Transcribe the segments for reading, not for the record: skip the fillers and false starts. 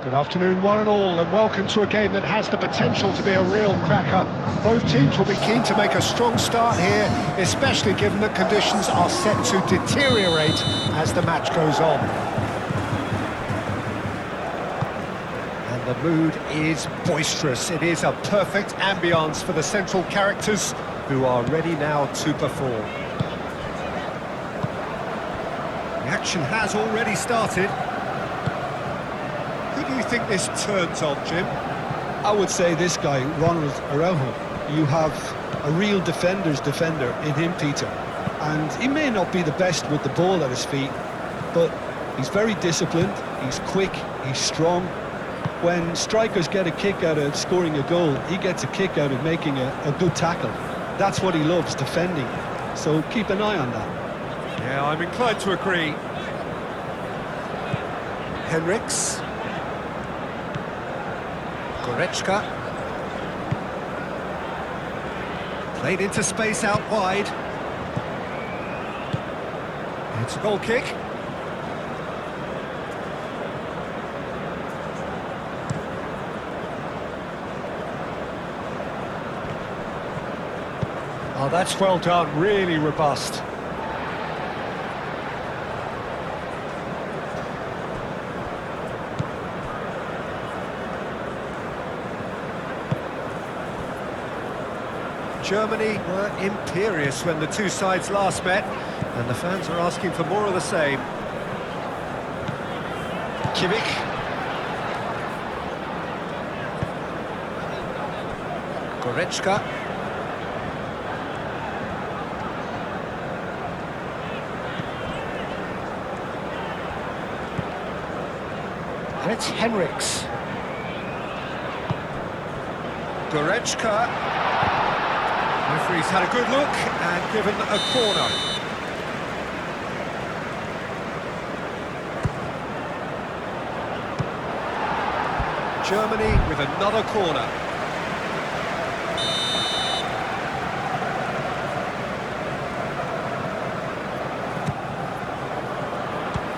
Good afternoon, one and all, and welcome to a game that has the potential to be a real cracker. Both teams will be keen to make a strong start here, especially given that conditions are set to deteriorate as the match goes on. And the mood is boisterous. It is a perfect ambience for the central characters who are ready now to perform. The action has already started. Who do you think this turns on, Jim? I would say this guy, Ronald Araujo. You have a real defender's defender in him, Peter. And he may not be the best with the ball at his feet, but he's very disciplined, he's quick, he's strong. When strikers get a kick out of scoring a goal, he gets a kick out of making a good tackle. That's what he loves, defending. So keep an eye on that. Yeah, I'm inclined to agree. Henriks. Goretzka. Played into space out wide. It's a goal kick. Oh, that's well done, really robust. Germany were imperious when the two sides last met, and the fans are asking for more of the same. Kimmich. Goretzka. And it's Henriks. Goretzka. Referee's had a good look and given a corner. Germany with another corner.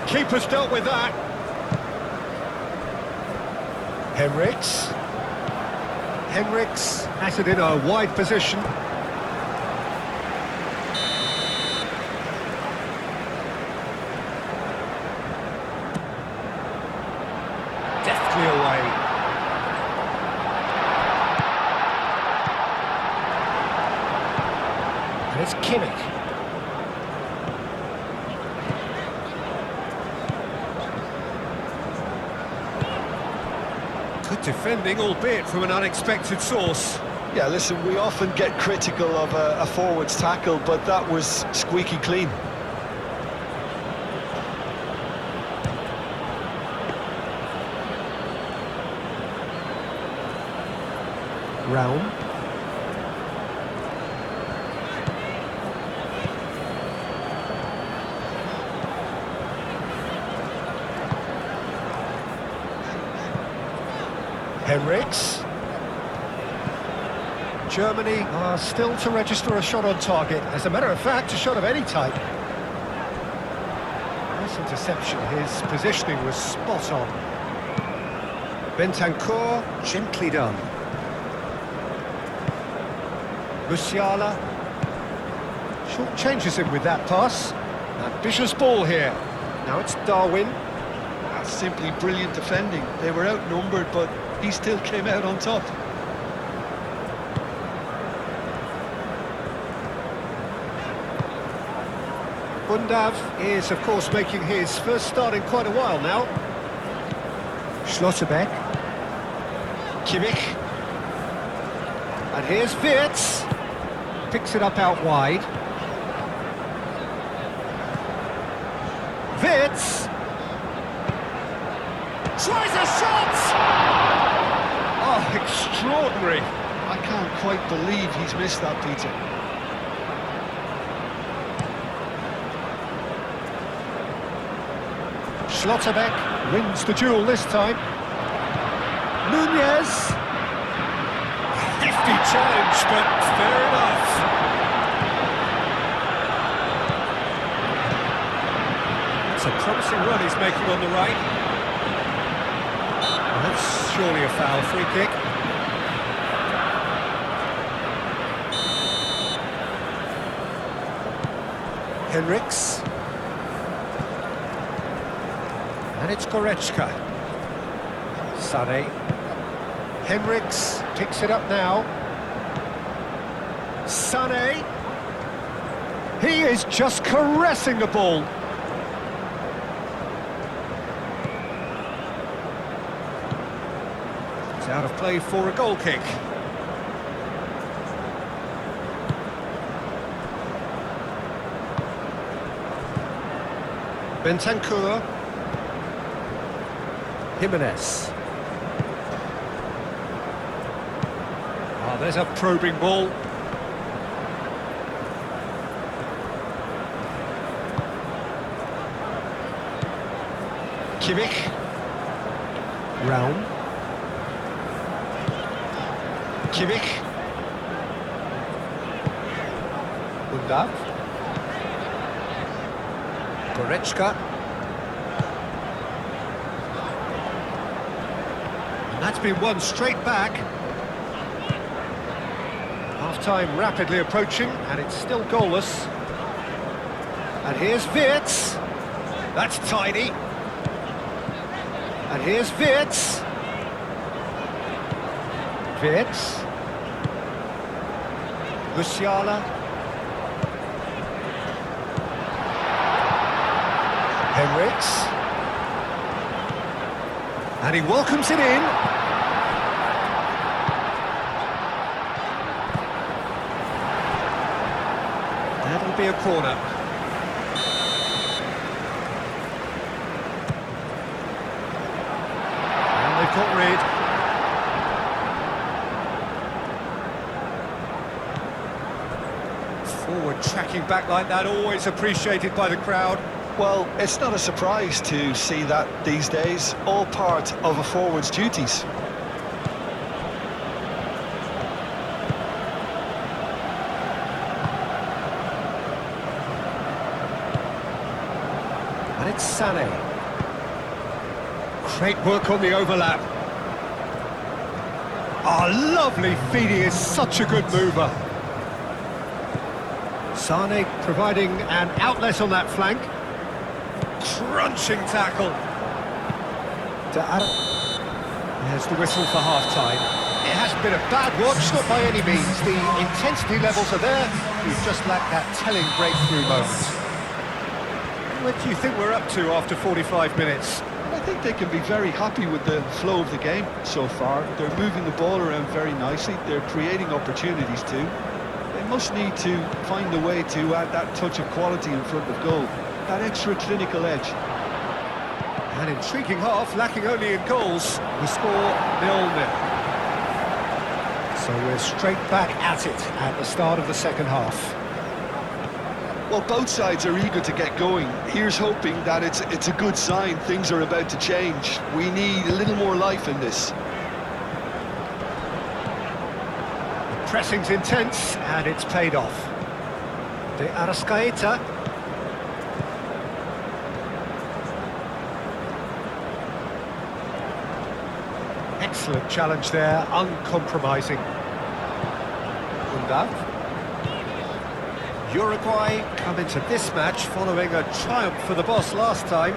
Keeper's dealt with that. Henriks. Henriks has it in a wide position. Deftly away. And it's Kimmich. Good defending, albeit from an unexpected source. Yeah, listen, we often get critical of a forward's tackle, but that was squeaky clean. Raum. Henriks. Germany are still to register a shot on target. As a matter of fact, a shot of any type. Nice interception. His positioning was spot on. Bentancur, gently done. Musiala short changes him with that pass. Ambitious ball here. Now it's Darwin. That's simply brilliant defending. They were outnumbered, but he still came out on top. Bundav is, of course, making his first start in quite a while now. Schlotterbeck. Kimmich. And here's Wirtz. Picks it up out wide. Wirtz. Tries a shot! Oh, extraordinary. I can't quite believe he's missed that, Peter. Schlotterbeck wins the duel this time. Nunez. Hefty challenge, but fair enough. It's a promising run he's making on the right. That's surely a foul. Free kick. Henriks. And it's Goretzka. Sané. Henriks picks it up now. Sané. He is just caressing the ball. It's out of play for a goal kick. Bentancur. Jimenez. Oh, there's a probing ball. Kimmich. Raum. Kimmich. Undav. Goretzka. And that's been won straight back. Half-time rapidly approaching, and it's still goalless. And here's Wirtz. That's tidy. And here's Wirtz. Wirtz. Musiala. Henriks. And he welcomes it in. That'll be a corner. And they've got rid. Forward tracking back like that, always appreciated by the crowd. Well, it's not a surprise to see that these days, all part of a forward's duties. And it's Sané. Great work on the overlap. Oh, lovely feed, he is such a good mover. Sané providing an outlet on that flank. Crunching tackle. There's the whistle for half-time. It hasn't been a bad watch, not by any means. The intensity levels are there. We've just lacked that telling breakthrough moment. What do you think we're up to after 45 minutes? I think they can be very happy with the flow of the game so far. They're moving the ball around very nicely. They're creating opportunities too. They must need to find a way to add that touch of quality in front of goal. That extra clinical edge. An intriguing half, lacking only in goals. The score 0-0. So we're straight back at it at the start of the second half. Well, both sides are eager to get going. Here's hoping that it's a good sign. Things are about to change. We need a little more life in this. The pressing's intense, and it's paid off. De Arrascaeta. Excellent challenge there, uncompromising. Undav. Uruguay come into this match following a triumph for the boss last time.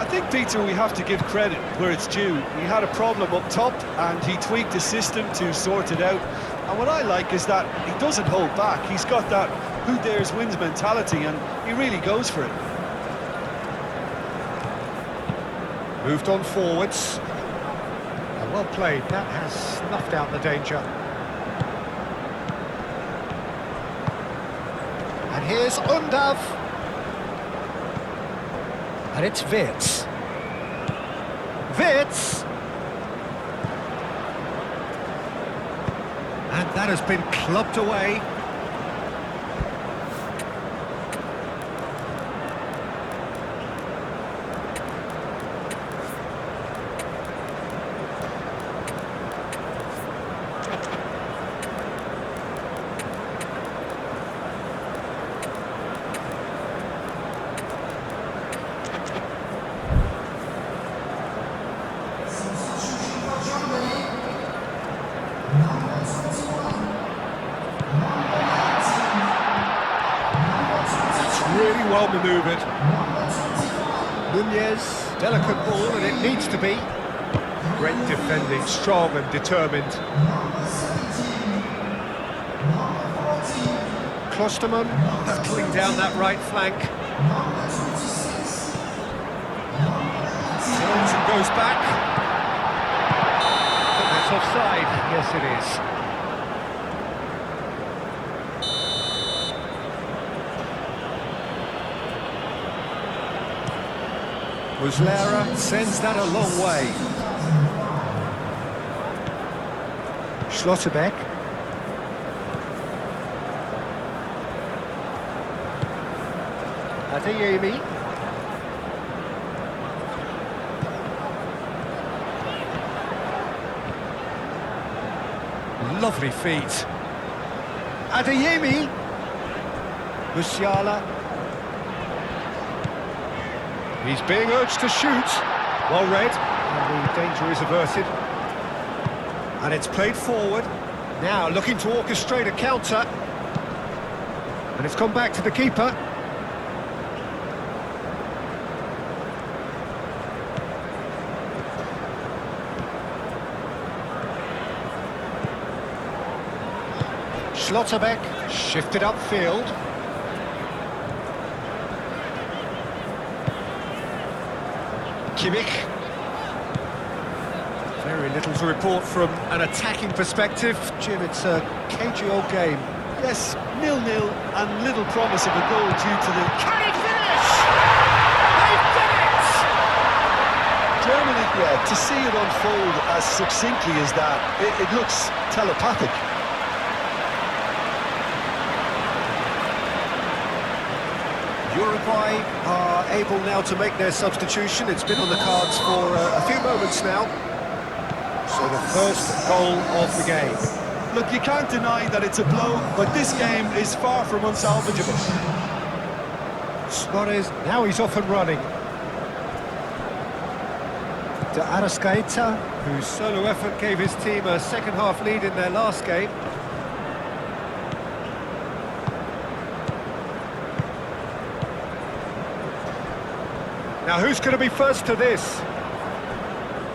I think, Peter, we have to give credit where it's due. He had a problem up top and he tweaked his system to sort it out. And what I like is that he doesn't hold back. He's got that who dares wins mentality and he really goes for it. Moved on forwards. Well played, that has snuffed out the danger. And here's Undav. And it's Wirtz. Wirtz! And that has been clubbed away. well manoeuvred. Nunez, delicate ball, and it needs to be. Great defending, strong and determined. Klosterman hurtling down that right flank. Turns and goes back. That's offside. Yes, it is. Muslera sends that a long way. Schlotterbeck. Adeyemi. Lovely feet. Adeyemi. Musiala. He's being urged to shoot. Well read. And the danger is averted. And it's played forward. Now looking to orchestrate a counter. And it's gone back to the keeper. Schlotterbeck shifted upfield. Kimmich. Very little to report from an attacking perspective. Jim, it's a cagey old game. Yes, 0-0 and little promise of a goal due to the... Can he finish? They did it! Germany, yeah, to see it unfold as succinctly as that, it looks telepathic. Uruguay are able now to make their substitution. It's been on the cards for a few moments now. So the first goal of the game. Look, you can't deny that it's a blow, but this game is far from unsalvageable. Suarez, now he's off and running. De Arrascaeta, whose solo effort gave his team a second-half lead in their last game. Now, who's going to be first to this?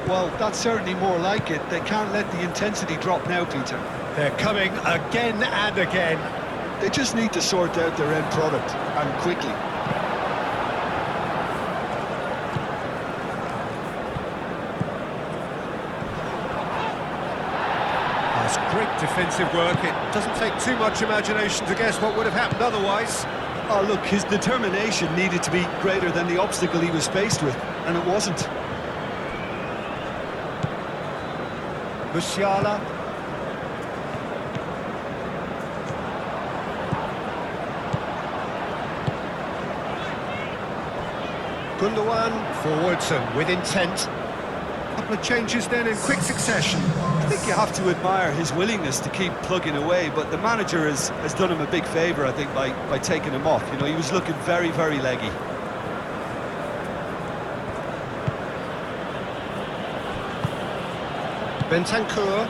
Well, that's certainly more like it. They can't let the intensity drop now, Peter. They're coming again and again. They just need to sort out their end product, and quickly. That's great defensive work. It doesn't take too much imagination to guess what would have happened otherwise. Oh, look, his determination needed to be greater than the obstacle he was faced with, and it wasn't. Musiala. Gundogan forwards and with intent. A couple of changes then in quick succession. I think you have to admire his willingness to keep plugging away, but the manager has done him a big favour, I think, by taking him off. You know, he was looking very, very leggy. Bentancur.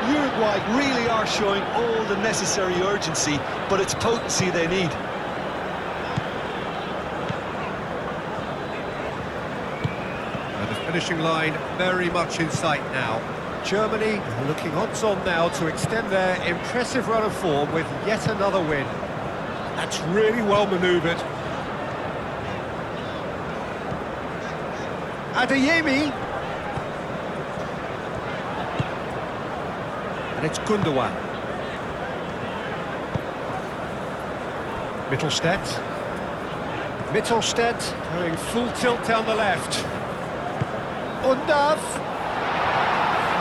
Uruguay really are showing all the necessary urgency, but it's potency they need. And the finishing line very much in sight now. Germany looking odds-on now to extend their impressive run of form with yet another win. That's really well manoeuvred. Adeyemi. And it's Gundogan. Mittelstedt going full tilt down the left. Undav.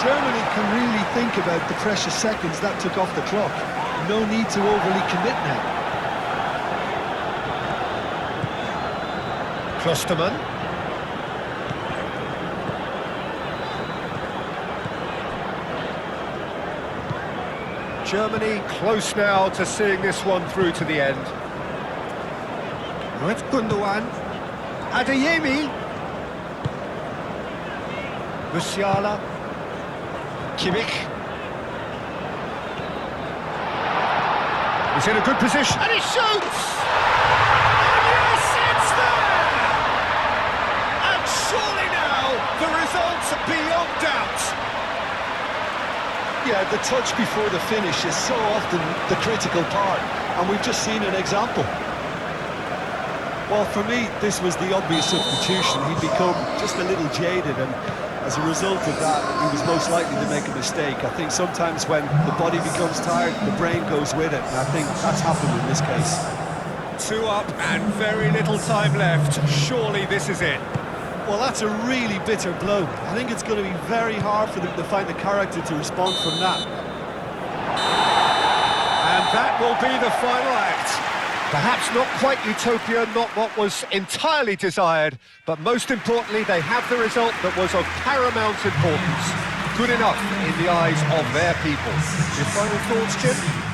Germany can really think about the precious seconds that took off the clock. No need to overly commit now. Klosterman. Germany close now to seeing this one through to the end. Now it's Gundogan. Adeyemi. Musiala. Kimmich. He's in a good position, and he shoots! And yes, it's there! And surely now, the results are beyond doubt. Yeah, the touch before the finish is so often the critical part, and we've just seen an example. Well, for me, this was the obvious substitution. He'd become just a little jaded, and as a result of that, he was most likely to make a mistake. I think sometimes when the body becomes tired, the brain goes with it, and I think that's happened in this case. 2 up and very little time left. Surely this is it. Well, that's a really bitter blow. I think it's going to be very hard for them to find the character to respond from that. And that will be the final act. Perhaps not quite utopia, not what was entirely desired, but most importantly, they have the result that was of paramount importance. Good enough in the eyes of their people. Your final thoughts, Jim?